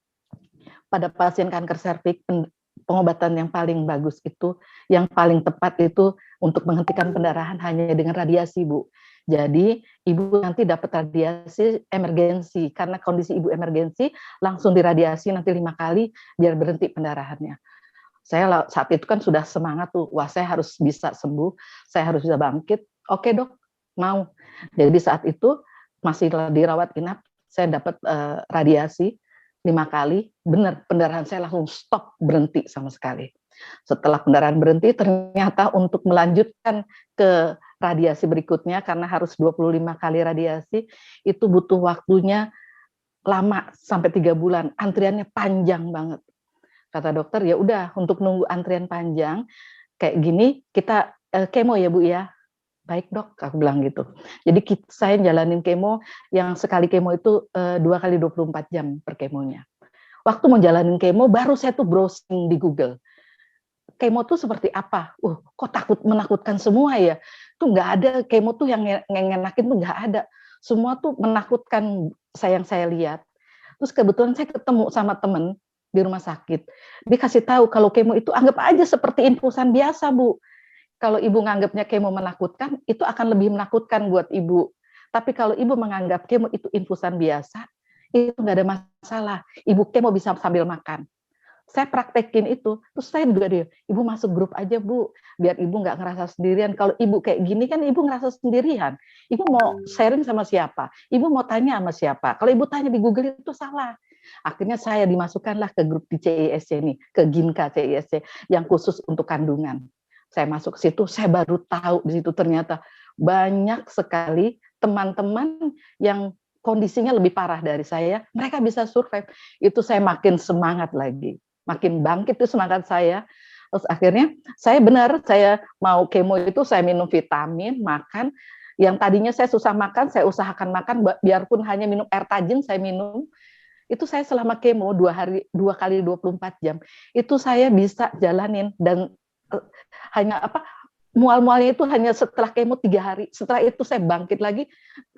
pada pasien kanker serviks, pengobatan yang paling bagus itu, yang paling tepat itu untuk menghentikan pendarahan hanya dengan radiasi, Bu. Jadi, Ibu nanti dapat radiasi emergensi, karena kondisi Ibu emergensi, langsung diradiasi nanti 5 kali, biar berhenti pendarahannya. Saya saat itu kan sudah semangat tuh, wah saya harus bisa sembuh, saya harus bisa bangkit. Oke dok, mau. Jadi saat itu, masih dirawat inap, saya dapat radiasi 5 kali, benar pendarahan saya langsung stop, berhenti sama sekali. Setelah pendarahan berhenti, ternyata untuk melanjutkan ke radiasi berikutnya, karena harus 25 kali radiasi, itu butuh waktunya lama, sampai 3 bulan, antriannya panjang banget. Kata dokter, ya udah untuk nunggu antrian panjang, kayak gini, kita kemo ya Bu ya. Baik dok, aku bilang gitu. Jadi saya jalanin kemo, yang sekali kemo itu 2 kali 24 jam per kemonya. Waktu mau jalanin kemo, baru saya tuh browsing di Google. Kemo tuh seperti apa? Kok menakutkan semua ya? Tuh nggak ada kemo tuh yang ngenakin tuh nggak ada. Semua tuh menakutkan yang saya lihat. Terus kebetulan saya ketemu sama temen di rumah sakit. Dia kasih tahu kalau kemo itu anggap aja seperti infusan biasa Bu. Kalau ibu menganggapnya kemo menakutkan, itu akan lebih menakutkan buat ibu. Tapi kalau ibu menganggap kemo itu infusan biasa, itu nggak ada masalah. Ibu kemo bisa sambil makan. Saya praktekin itu, terus saya juga dia, ibu masuk grup aja bu, biar ibu nggak ngerasa sendirian. Kalau ibu kayak gini kan ibu ngerasa sendirian. Ibu mau sharing sama siapa? Ibu mau tanya sama siapa? Kalau ibu tanya di Google itu salah. Akhirnya saya dimasukkanlah ke grup di CISC nih, ke GINKA CISC yang khusus untuk kandungan. Saya masuk ke situ, saya baru tahu di situ ternyata banyak sekali teman-teman yang kondisinya lebih parah dari saya, mereka bisa survive. Itu saya makin semangat lagi. Makin bangkit itu semangat saya. Terus akhirnya saya mau kemo itu saya minum vitamin, makan. Yang tadinya saya susah makan, saya usahakan makan, biarpun hanya minum air tajin saya minum. Itu saya selama kemo 2 kali 24 jam. Itu saya bisa jalanin dan hanya mual-mualnya itu hanya setelah kemo 3 hari. Setelah itu saya bangkit lagi,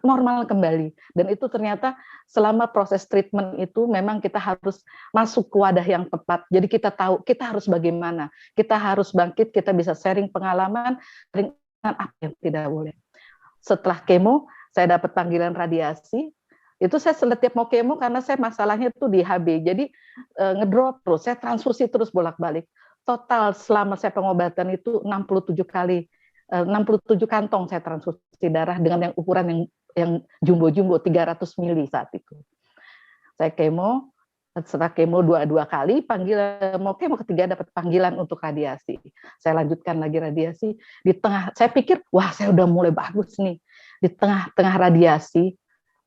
normal kembali. Dan itu ternyata selama proses treatment itu memang kita harus masuk ke wadah yang tepat. Jadi kita tahu kita harus bagaimana. Kita harus bangkit, kita bisa sharing pengalaman, sharing apa yang tidak boleh. Setelah kemo, saya dapat panggilan radiasi. Itu saya setiap mau kemo karena saya masalahnya itu di HB. Jadi ngedrop terus, saya transfusi terus bolak-balik. Total selama saya pengobatan itu 67 kantong saya transfusi darah dengan yang ukuran yang jumbo-jumbo 300 mili saat itu. Saya kemo, setelah kemo dua kali, mau kemo ketiga dapat panggilan untuk radiasi. Saya lanjutkan lagi radiasi. Di tengah, saya pikir, wah saya udah mulai bagus nih. Di tengah radiasi,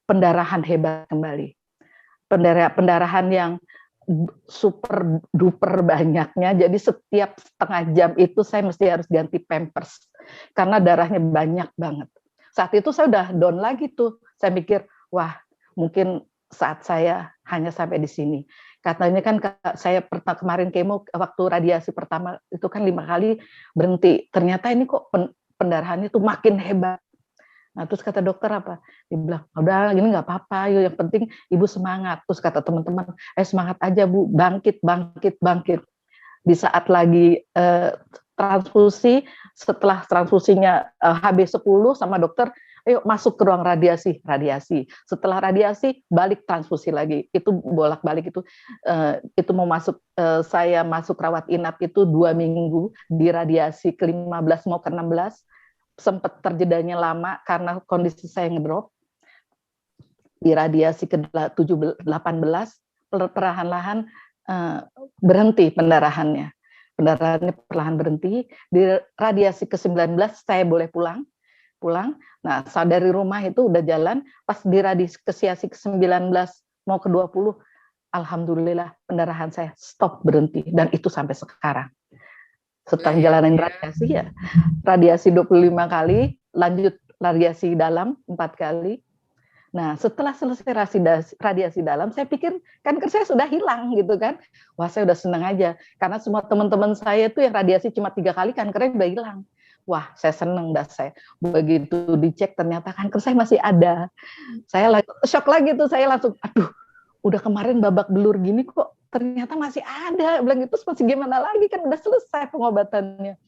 pendarahan hebat kembali. Pendarahan yang super duper banyaknya, jadi setiap setengah jam itu saya mesti harus ganti pampers karena darahnya banyak banget. Saat itu saya udah down lagi tuh, saya mikir wah mungkin saat saya hanya sampai di sini. Katanya kan saya kemarin kemo waktu radiasi pertama itu kan 5 kali berhenti, ternyata ini kok pendarahannya tuh makin hebat. Nah, terus kata dokter apa? Dia bilang, udah gini nggak apa-apa, yuk yang penting ibu semangat. Terus kata teman-teman, semangat aja bu, bangkit. Di saat lagi transfusi, setelah transfusinya HB10 sama dokter, ayo masuk ke ruang radiasi. Setelah radiasi, balik transfusi lagi. Itu bolak-balik itu mau masuk, saya masuk rawat inap itu 2 minggu di radiasi ke-15 mau ke-16. Sempat terjedanya lama karena kondisi saya ngedrop. Di radiasi ke-18, perlahan-lahan berhenti pendarahannya. Pendarahannya perlahan berhenti. Di radiasi ke-19 saya boleh pulang. Nah, dari rumah itu udah jalan. Pas di radiasi ke-19 mau ke-20, alhamdulillah pendarahan saya stop berhenti. Dan itu sampai sekarang. Setelah jalanin radiasi 25 kali, lanjut radiasi dalam 4 kali. Nah, setelah selesai radiasi dalam, saya pikir kanker saya sudah hilang gitu kan. Wah, saya udah senang aja. Karena semua teman-teman saya itu yang radiasi cuma 3 kali, kankernya udah hilang. Wah, saya senang dah saya. Begitu dicek ternyata kanker saya masih ada. Saya shock lagi tuh, saya langsung, aduh, udah kemarin babak belur gini kok ternyata masih ada. Bilang itu masih gimana lagi, kan udah selesai pengobatannya.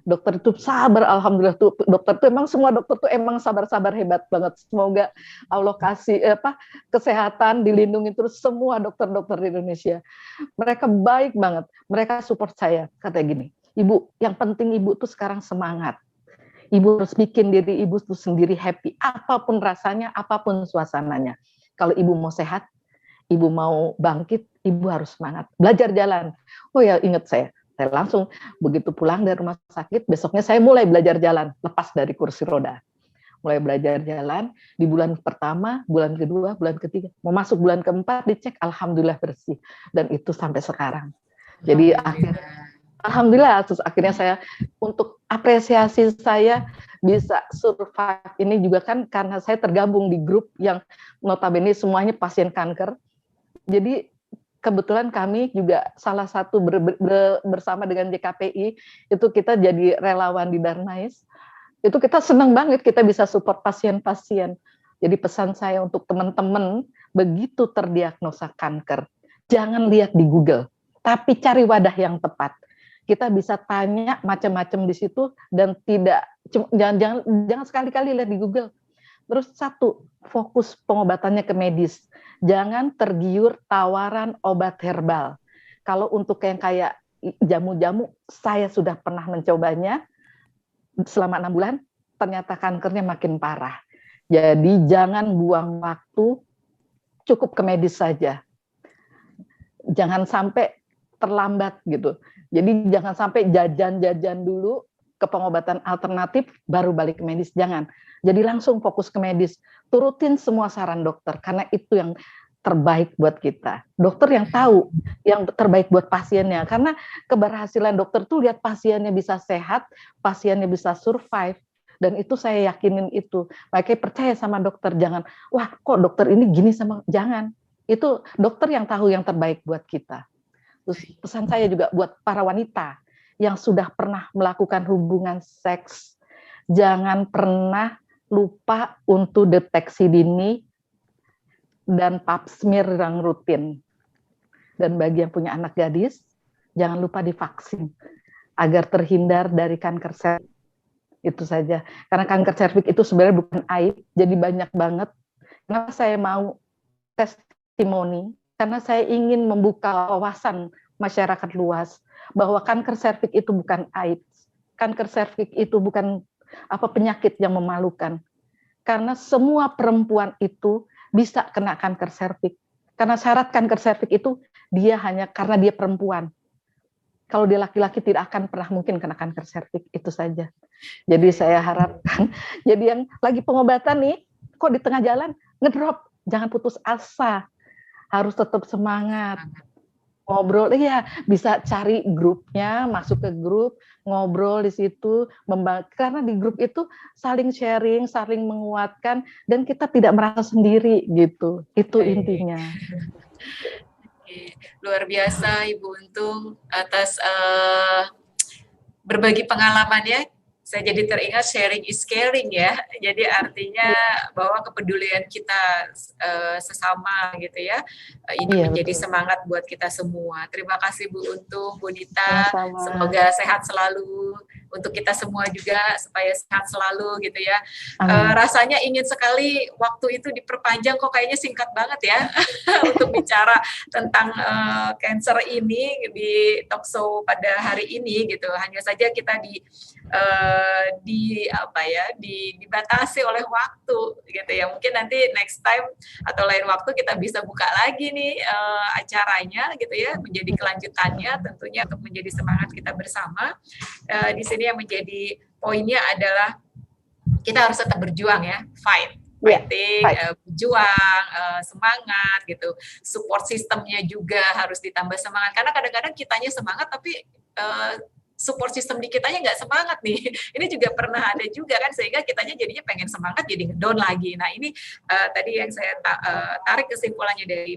Dokter itu sabar, alhamdulillah tuh dokter tuh emang semua dokter tuh emang sabar-sabar hebat banget. Semoga Allah kasih kesehatan, dilindungi terus semua dokter-dokter di Indonesia. Mereka baik banget, mereka support saya. Katanya gini, ibu, yang penting ibu tuh sekarang semangat. Ibu harus bikin diri ibu tuh sendiri happy, apapun rasanya, apapun suasananya. Kalau ibu mau sehat, ibu mau bangkit, ibu harus semangat. Belajar jalan. Oh ya, ingat saya langsung begitu pulang dari rumah sakit, besoknya saya mulai belajar jalan, lepas dari kursi roda. Mulai belajar jalan, di bulan pertama, bulan kedua, bulan ketiga. Mau masuk bulan keempat, dicek, alhamdulillah bersih. Dan itu sampai sekarang. Jadi alhamdulillah, terus akhirnya saya, untuk apresiasi saya bisa survive ini juga kan karena saya tergabung di grup yang notabene semuanya pasien kanker. Jadi kebetulan kami juga salah satu bersama dengan JKPI itu kita jadi relawan di Darmais. Itu kita senang banget kita bisa support pasien-pasien. Jadi pesan saya untuk teman-teman begitu terdiagnosa kanker, jangan lihat di Google, tapi cari wadah yang tepat. Kita bisa tanya macam-macam di situ dan jangan sekali-kali lihat di Google. Terus satu, fokus pengobatannya ke medis. Jangan tergiur tawaran obat herbal. Kalau untuk yang kayak jamu-jamu, saya sudah pernah mencobanya selama 6 bulan, ternyata kankernya makin parah. Jadi jangan buang waktu, cukup ke medis saja. Jangan sampai terlambat gitu. Jadi jangan sampai jajan-jajan dulu ke pengobatan alternatif baru balik ke medis, jangan. Jadi langsung fokus ke medis. Turutin semua saran dokter karena itu yang terbaik buat kita. Dokter yang tahu yang terbaik buat pasiennya, karena keberhasilan dokter tuh lihat pasiennya bisa sehat, pasiennya bisa survive, dan itu saya yakinin itu. Makanya percaya sama dokter, jangan, wah kok dokter ini gini sama, jangan. Itu dokter yang tahu yang terbaik buat kita. Terus pesan saya juga buat para wanita yang sudah pernah melakukan hubungan seks, jangan pernah lupa untuk deteksi dini dan pap smear yang rutin. Dan bagi yang punya anak gadis, jangan lupa divaksin agar terhindar dari kanker serviks. Itu saja. Karena kanker serviks itu sebenarnya bukan aib, jadi banyak banget. Kenapa saya mau testimoni? Karena saya ingin membuka wawasan masyarakat luas bahwa kanker serviks itu bukan aib. Kanker serviks itu bukan penyakit yang memalukan. Karena semua perempuan itu bisa kena kanker serviks. Karena syarat kanker serviks itu dia hanya karena dia perempuan. Kalau dia laki-laki tidak akan pernah mungkin kena kanker serviks, itu saja. Jadi saya harapkan, jadi yang lagi pengobatan nih, kok di tengah jalan ngedrop, jangan putus asa. Harus tetap semangat. Ngobrol, ya bisa cari grupnya, masuk ke grup, ngobrol di situ, karena di grup itu saling sharing, saling menguatkan, dan kita tidak merasa sendiri gitu. Itu intinya. Luar biasa Ibu Untung atas berbagi pengalamannya. Saya jadi teringat sharing is caring ya. Jadi artinya bahwa kepedulian kita sesama gitu ya. Ini menjadi semangat buat kita semua. Terima kasih Bu Untung, Bu Nita. Semoga sehat selalu untuk kita semua juga, supaya sehat selalu gitu ya. Rasanya ingin sekali waktu itu diperpanjang, kok kayaknya singkat banget ya untuk bicara tentang cancer ini di talk show pada hari ini gitu. Hanya saja kita dibatasi oleh waktu gitu ya. Mungkin nanti next time atau lain waktu kita bisa buka lagi nih acaranya gitu ya, menjadi kelanjutannya tentunya untuk menjadi semangat kita bersama. Di sini yang menjadi poinnya adalah kita harus tetap berjuang ya, fighting, berjuang, semangat gitu. Support sistemnya juga harus ditambah semangat, karena kadang-kadang kitanya semangat tapi support system di kitanya nggak semangat nih. Ini juga pernah ada juga kan, sehingga kitanya jadinya pengen semangat jadi ngedown lagi. Nah ini tadi yang saya tarik kesimpulannya dari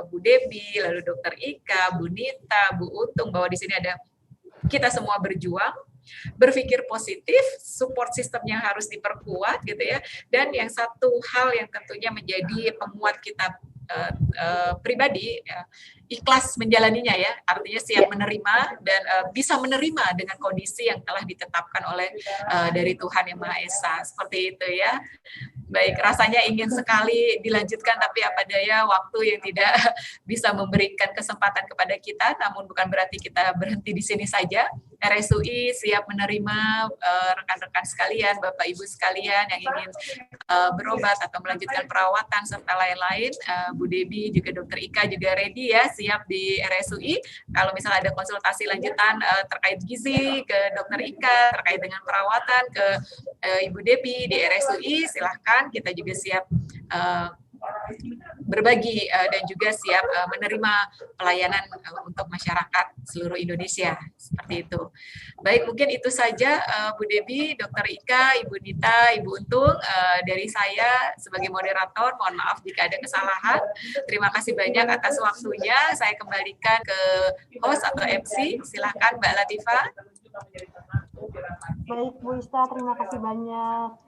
Bu Debbie, lalu Dokter Ika, Bu Nita, Bu Untung, bahwa di sini ada kita semua berjuang, berpikir positif, support sistemnya harus diperkuat gitu ya. Dan yang satu hal yang tentunya menjadi penguat kita pribadi, ikhlas menjalaninya ya, artinya siap menerima dan bisa menerima dengan kondisi yang telah ditetapkan oleh dari Tuhan Yang Maha Esa, seperti itu ya. Baik, rasanya ingin sekali dilanjutkan, tapi apa daya waktu yang tidak bisa memberikan kesempatan kepada kita, namun bukan berarti kita berhenti di sini saja. RSUI siap menerima rekan-rekan sekalian, Bapak Ibu sekalian yang ingin berobat atau melanjutkan perawatan serta lain-lain. Bu Debbie juga Dokter Ika juga ready ya, siap di RSUI. Kalau misalnya ada konsultasi lanjutan terkait gizi ke Dokter Ika, terkait dengan perawatan ke Ibu Debbie di RSUI, silahkan, kita juga siap berbagi dan juga siap menerima pelayanan untuk masyarakat seluruh Indonesia, seperti itu. Baik, mungkin itu saja Bu Debbie, Dokter Ika, Ibu Nita, Ibu Untung, dari saya sebagai moderator. Mohon maaf jika ada kesalahan. Terima kasih banyak atas waktunya. Saya kembalikan ke host atau MC. Silahkan Mbak Latifah. Baik Bu Ista, terima kasih banyak.